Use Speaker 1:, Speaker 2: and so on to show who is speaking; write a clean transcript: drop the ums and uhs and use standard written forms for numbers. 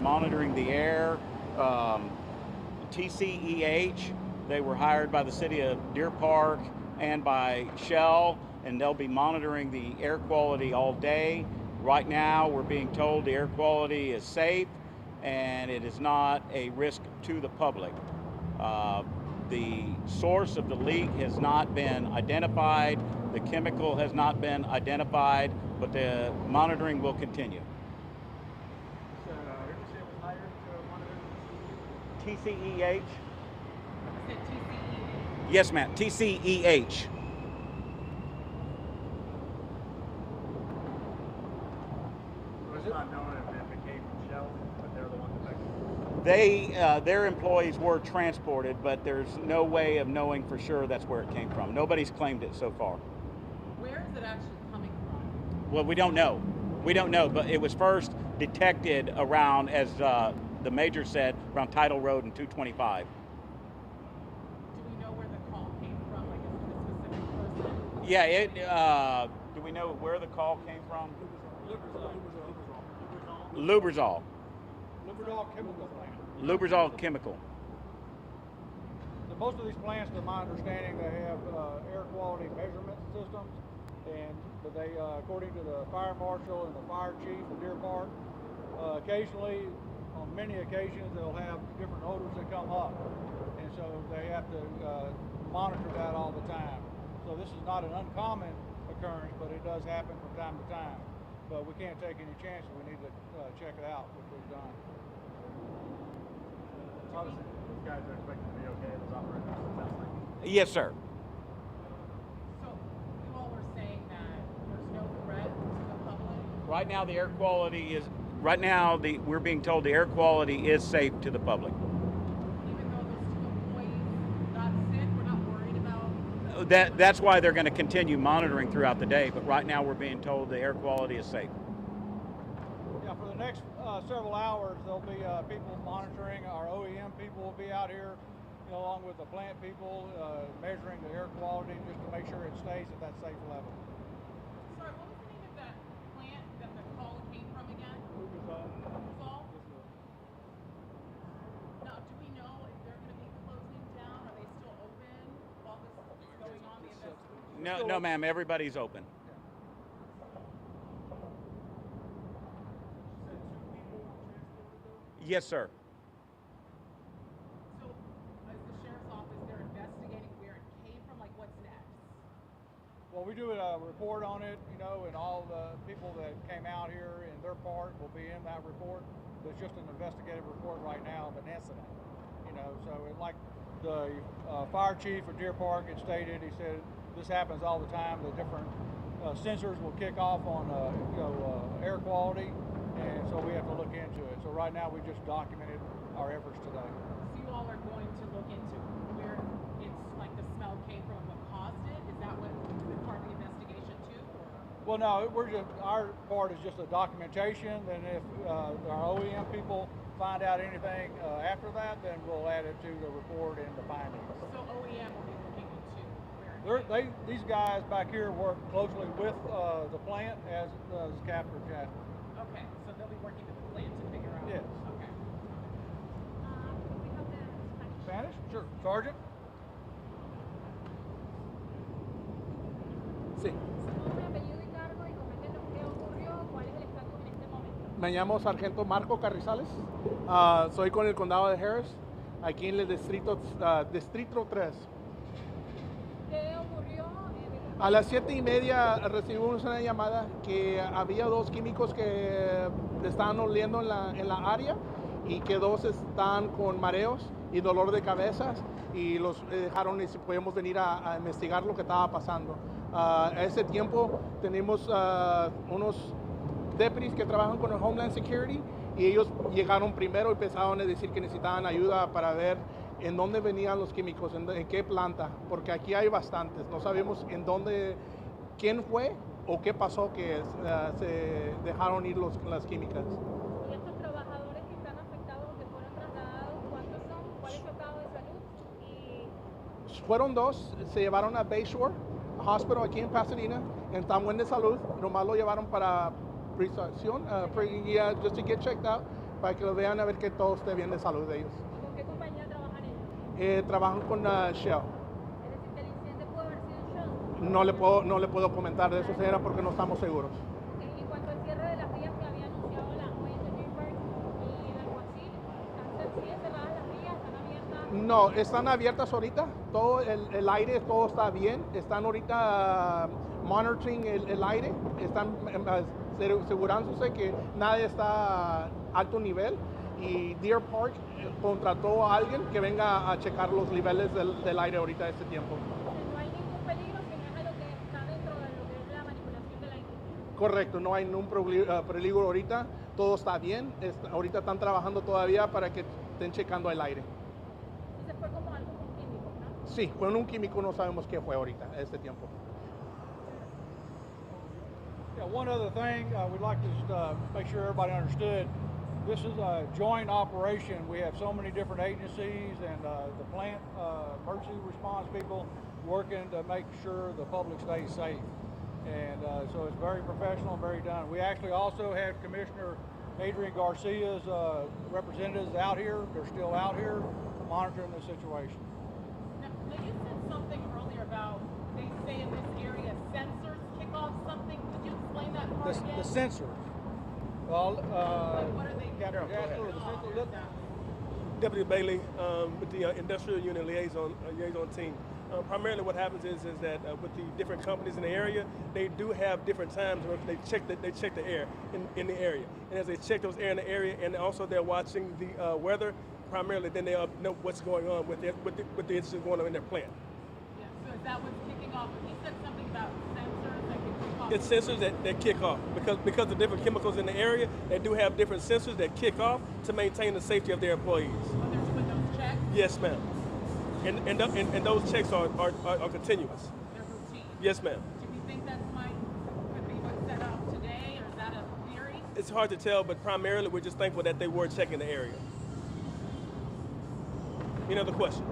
Speaker 1: monitoring the air. TCEH, they were hired by the city of Deer Park and by Shell, and they'll be monitoring the air quality all day. Right now, we're being told the air quality is safe and it is not a risk to the public. The source of the leak has not been identified, the chemical has not been identified, but the monitoring will continue.
Speaker 2: Who did you say was hired to monitor the
Speaker 1: TCEH?
Speaker 3: You said TCE.
Speaker 1: Yes, ma'am. TCEH.
Speaker 2: It's not known if it came from Shell, but they're the ones affected.
Speaker 1: Their employees were transported, but there's no way of knowing for sure that's where it came from. Nobody's claimed it so far.
Speaker 3: Where is it actually coming from?
Speaker 1: Well, we don't know. We don't know, but it was first detected around, as the major said, around Tidal Road and 225.
Speaker 3: Do we know where the call came from? Like, is it a specific person?
Speaker 1: Yeah, do we know where the call came from? Lubrizol.
Speaker 2: Lubrizol chemical plant.
Speaker 1: Lubrizol Chemical.
Speaker 2: So most of these plants, to my understanding, they have air quality measurement systems, and they, according to the fire marshal and the fire chief of Deer Park, occasionally, on many occasions, they'll have different odors that come up, and so they have to monitor that all the time. So this is not an uncommon occurrence, but it does happen from time to time. But we can't take any chances. We need to check it out, which we've done. Obviously, these guys are expected to be okay. Those operators, it sounds like.
Speaker 1: Yes, sir.
Speaker 3: So you all were saying that there's no threat to the public?
Speaker 1: Right now, the air quality is. Right now, we're being told the air quality is safe to the public.
Speaker 3: Even though those two employees got sick, we're not worried about?
Speaker 1: That's why they're going to continue monitoring throughout the day. But right now, we're being told the air quality is safe.
Speaker 2: Yeah, for the next several hours, there'll be people monitoring. Our OEM people will be out here, along with the plant people, measuring the air quality just to make sure it stays at that safe level.
Speaker 3: Sorry, what was the name of that plant that the call came from again?
Speaker 2: Lubrizol.
Speaker 3: Lubrizol? Now, do we know if they're going to be closing down? Are they still open while this is going on, the investigation?
Speaker 1: No, ma'am. Everybody's open. Yes, sir.
Speaker 3: So, as the sheriff's office, they're investigating where it came from. Like, what's next?
Speaker 2: Well, we do a report on it, and all the people that came out here in their part will be in that report. There's just an investigative report right now of an incident, So, like the fire chief of Deer Park had stated, he said this happens all the time. The different sensors will kick off on air quality, and so we have to look into it. So right now we just documented our efforts today.
Speaker 3: So you all are going to look into where it's like the smell came from, what caused it? Is that what is part of the investigation too? Or?
Speaker 2: Well, no, our part is just a documentation. Then if our OEM people find out anything after that, then we'll add it to the report and the findings.
Speaker 3: So OEM will be looking into where it came
Speaker 2: These guys back here work closely with the plant as Captain Jasper.
Speaker 3: Okay, so they'll be working with the plant to figure out.
Speaker 2: Yes.
Speaker 3: Okay.
Speaker 4: We have the Spanish.
Speaker 2: Spanish? Sure. Sergeant?
Speaker 5: Sí,
Speaker 4: Su nombre, apellido y cargo y coméntenos qué ocurrió, cuál es el estatus en este momento.
Speaker 5: me llamo Sargento Marco Carrizales. Soy con el condado de Harris, aquí en el distrito 3.
Speaker 4: ¿Qué ocurrió?
Speaker 5: A las 7:30 recibimos una llamada que había 2 químicos que estaban oliendo en la área y que 2 están con mareos y dolor de cabezas y los dejaron y si podíamos venir a investigar lo que estaba pasando. A ese tiempo tenemos unos deputies que trabajan con el Homeland Security y ellos llegaron primero y empezaron a decir que necesitaban ayuda para ver en dónde venían los químicos, en qué planta, porque aquí hay bastantes. No sabemos en dónde, quién fue o qué pasó que se dejaron ir las químicas.
Speaker 4: ¿Y estos trabajadores que están afectados o que fueron trasladados, cuántos son? ¿Cuál es su estado de salud? Y
Speaker 5: Fueron 2, se llevaron a Bayshore Hospital aquí en Pasadena, están buen de salud, nomás lo llevaron para prestación, just to get checked out. para que lo vean a ver que todo esté bien de salud de ellos.
Speaker 4: ¿Y con qué compañía trabajan ellos?
Speaker 5: Trabajan con Shell.
Speaker 4: Es decir, que el incidente pudo haber sido en Shell.
Speaker 5: No le puedo comentar de eso, señora, porque no estamos seguros.
Speaker 4: En cuanto al cierre de las vías que había anunciado la ONG Deer Park y el alguacil, ¿siguen cerradas las vías? ¿Están abiertas?
Speaker 5: No, están abiertas ahorita, todo el aire, todo está bien, están ahorita monitoring el aire, están asegurándose que nada está a alto nivel y Deer Park contrató a alguien que venga a checar los niveles del aire ahorita a este tiempo.
Speaker 4: No hay ningún peligro que no es algo que está dentro de lo que es la manipulación del aire.
Speaker 5: Correcto, no hay ningún peligro ahorita, todo está bien, ahorita están trabajando todavía para que estén checando el aire.
Speaker 4: Y se fue como algo con químicos, ¿no?
Speaker 5: Sí, con un químico no sabemos qué fue ahorita a este tiempo.
Speaker 2: Yeah, one other thing we'd like to just, make sure everybody understood. This is a joint operation. We have so many different agencies and the plant emergency response people working to make sure the public stays safe. And so it's very professional and very done. We actually also had Commissioner Adrian Garcia's representatives out here. They're still out here monitoring the situation.
Speaker 3: Now, you said something earlier about, they say in this area, sensors kick off something. Could you explain that part again?
Speaker 2: The sensors. Well,
Speaker 3: What are they?
Speaker 2: Captain Jasper, the sensor, look,
Speaker 6: Deputy Bailey with the Industrial Unit liaison team. Primarily what happens is that with the different companies in the area, they do have different times where they check the air in the area. And as they check those air in the area, and also they're watching the weather, primarily then they know what's going on with the incident going on in their plant.
Speaker 3: Yeah, so is that what's kicking off? He said something about sensors that can kick off.
Speaker 6: It's sensors that kick off because of different chemicals in the area. They do have different sensors that kick off to maintain the safety of their employees.
Speaker 3: When they're doing those checks,
Speaker 6: Yes, ma'am. And those checks are continuous.
Speaker 3: they're routine.
Speaker 6: Yes, ma'am.
Speaker 3: Do we think that could be what's set up today, or is that a theory?
Speaker 6: It's hard to tell, but primarily we're just thankful that they were checking the area. Any other questions?